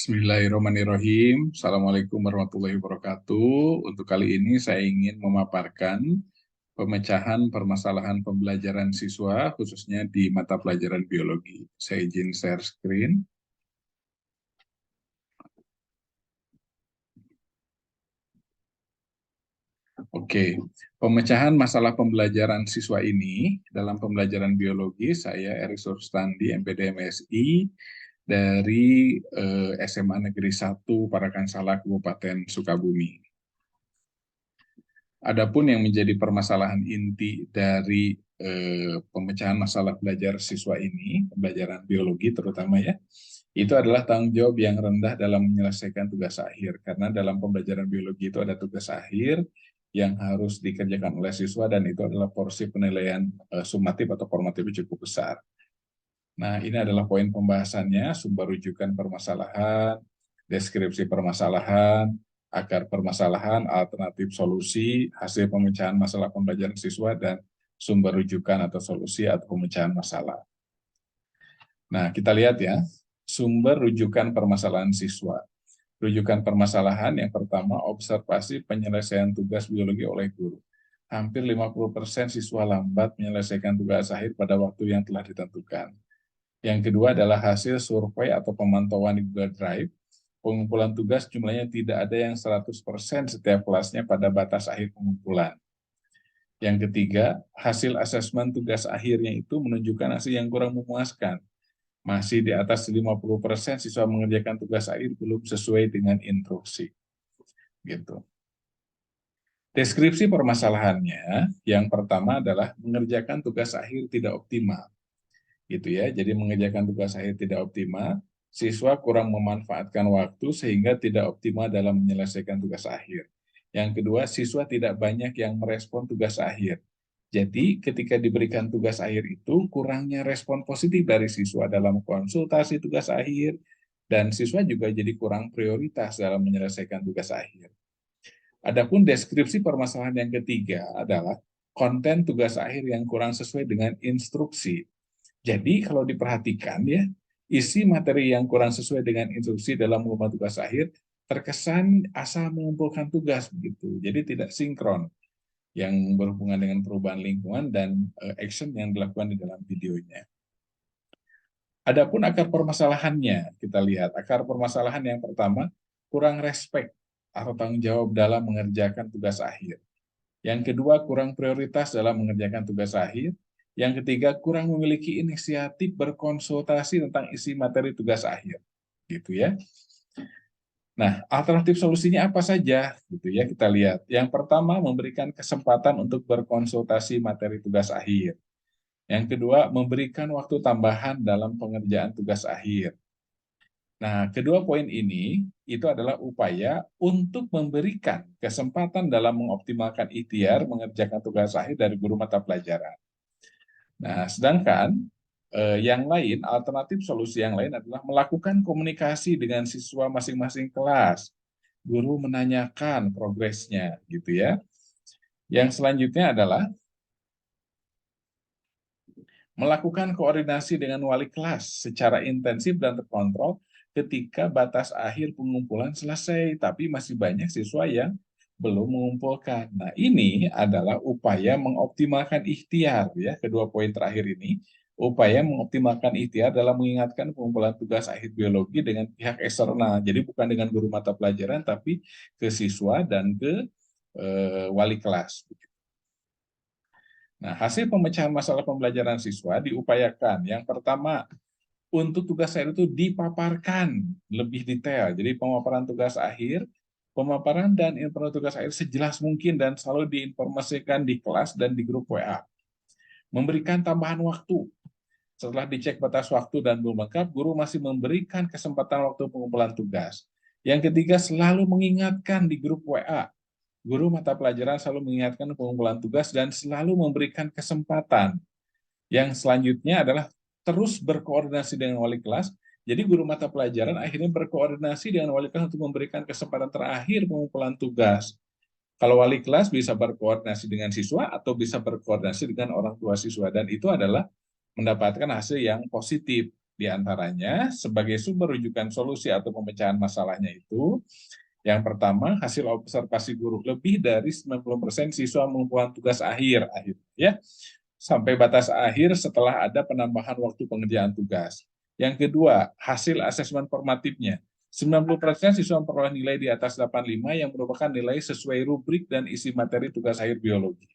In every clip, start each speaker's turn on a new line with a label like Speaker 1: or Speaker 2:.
Speaker 1: Bismillahirrahmanirrahim. Assalamualaikum warahmatullahi wabarakatuh. Untuk kali ini saya ingin memaparkan pemecahan permasalahan pembelajaran siswa, khususnya di mata pelajaran biologi. Saya izin share screen. Oke, pemecahan masalah pembelajaran siswa ini dalam pembelajaran biologi, saya Erik Surstandi, MPD MSI, dari SMA Negeri 1 Parakansala, Kabupaten Sukabumi. Adapun yang menjadi permasalahan inti dari pemecahan masalah belajar siswa ini, pembelajaran biologi terutama ya, itu adalah tanggung jawab yang rendah dalam menyelesaikan tugas akhir. Karena dalam pembelajaran biologi itu ada tugas akhir yang harus dikerjakan oleh siswa dan itu adalah porsi penilaian sumatif atau formatif cukup besar. Nah, ini adalah poin pembahasannya, sumber rujukan permasalahan, deskripsi permasalahan, akar permasalahan, alternatif solusi, hasil pemecahan masalah pembelajaran siswa, dan sumber rujukan atau solusi atau pemecahan masalah. Nah, kita lihat ya, sumber rujukan permasalahan siswa. Rujukan permasalahan yang pertama, observasi penyelesaian tugas biologi oleh guru. Hampir 50% siswa lambat menyelesaikan tugas akhir pada waktu yang telah ditentukan. Yang kedua adalah hasil survei atau pemantauan di Google Drive. Pengumpulan tugas jumlahnya tidak ada yang 100% setiap kelasnya pada batas akhir pengumpulan. Yang ketiga, hasil asesmen tugas akhirnya itu menunjukkan hasil yang kurang memuaskan. Masih di atas 50% siswa mengerjakan tugas akhir belum sesuai dengan instruksi. Gitu. Deskripsi permasalahannya, yang pertama adalah mengerjakan tugas akhir tidak optimal. Gitu ya. Jadi mengerjakan tugas akhir tidak optimal, siswa kurang memanfaatkan waktu sehingga tidak optimal dalam menyelesaikan tugas akhir. Yang kedua, siswa tidak banyak yang merespon tugas akhir. Jadi ketika diberikan tugas akhir itu kurangnya respon positif dari siswa dalam konsultasi tugas akhir dan siswa juga jadi kurang prioritas dalam menyelesaikan tugas akhir. Adapun deskripsi permasalahan yang ketiga adalah konten tugas akhir yang kurang sesuai dengan instruksi. Jadi kalau diperhatikan ya, isi materi yang kurang sesuai dengan instruksi dalam mengumpulkan tugas akhir terkesan asal mengumpulkan tugas begitu. Jadi tidak sinkron yang berhubungan dengan perubahan lingkungan dan action yang dilakukan di dalam videonya. Adapun akar permasalahannya, kita lihat akar permasalahan yang pertama kurang respect atau tanggung jawab dalam mengerjakan tugas akhir. Yang kedua, kurang prioritas dalam mengerjakan tugas akhir. Yang ketiga, kurang memiliki inisiatif berkonsultasi tentang isi materi tugas akhir. Gitu ya. Nah, alternatif solusinya apa saja? Gitu ya, kita lihat. Yang pertama, memberikan kesempatan untuk berkonsultasi materi tugas akhir. Yang kedua, memberikan waktu tambahan dalam pengerjaan tugas akhir. Nah, kedua poin ini itu adalah upaya untuk memberikan kesempatan dalam mengoptimalkan ikhtiar mengerjakan tugas akhir dari guru mata pelajaran. Nah, sedangkan yang lain, alternatif solusi yang lain adalah melakukan komunikasi dengan siswa masing-masing kelas. Guru menanyakan progresnya, gitu ya. Yang selanjutnya adalah melakukan koordinasi dengan wali kelas secara intensif dan terkontrol ketika batas akhir pengumpulan selesai, tapi masih banyak siswa yang belum mengumpulkan. Nah, ini adalah upaya mengoptimalkan ikhtiar, ya, kedua poin terakhir ini, upaya mengoptimalkan ikhtiar dalam mengingatkan pengumpulan tugas akhir biologi dengan pihak eksternal. Jadi bukan dengan guru mata pelajaran, tapi ke siswa dan ke wali kelas. Nah, hasil pemecahan masalah pembelajaran siswa diupayakan. Yang pertama, untuk tugas akhir itu dipaparkan lebih detail. Jadi pemaparan tugas akhir, pemaparan dan informasi tugas akhir sejelas mungkin dan selalu diinformasikan di kelas dan di grup WA. Memberikan tambahan waktu. Setelah dicek batas waktu dan belum lengkap, guru masih memberikan kesempatan waktu pengumpulan tugas. Yang ketiga, selalu mengingatkan di grup WA. Guru mata pelajaran selalu mengingatkan pengumpulan tugas dan selalu memberikan kesempatan. Yang selanjutnya adalah terus berkoordinasi dengan wali kelas. Jadi guru mata pelajaran akhirnya berkoordinasi dengan wali kelas untuk memberikan kesempatan terakhir pengumpulan tugas. Kalau wali kelas bisa berkoordinasi dengan siswa atau bisa berkoordinasi dengan orang tua siswa. Dan itu adalah mendapatkan hasil yang positif. Di antaranya, sebagai sumber rujukan solusi atau pemecahan masalahnya itu, yang pertama, hasil observasi guru lebih dari 90% siswa mengumpulkan tugas akhir ya, sampai batas akhir setelah ada penambahan waktu pengerjaan tugas. Yang kedua, hasil asesmen formatifnya. 90% siswa memperoleh nilai di atas 85 yang merupakan nilai sesuai rubrik dan isi materi tugas akhir biologi.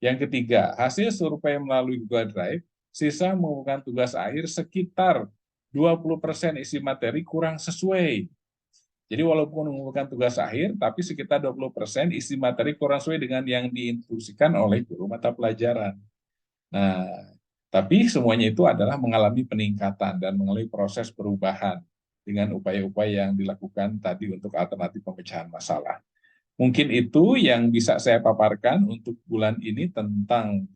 Speaker 1: Yang ketiga, hasil survei melalui Google Drive, siswa mengumpulkan tugas akhir sekitar 20% isi materi kurang sesuai. Jadi walaupun mengumpulkan tugas akhir, tapi sekitar 20% isi materi kurang sesuai dengan yang diinstruksikan oleh guru mata pelajaran. Nah, tapi semuanya itu adalah mengalami peningkatan dan mengalami proses perubahan dengan upaya-upaya yang dilakukan tadi untuk alternatif pemecahan masalah. Mungkin itu yang bisa saya paparkan untuk bulan ini tentang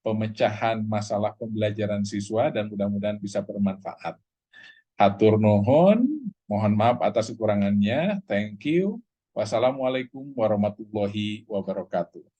Speaker 1: pemecahan masalah pembelajaran siswa dan mudah-mudahan bisa bermanfaat. Hatur nuhun, mohon maaf atas kekurangannya. Thank you. Wassalamualaikum warahmatullahi wabarakatuh.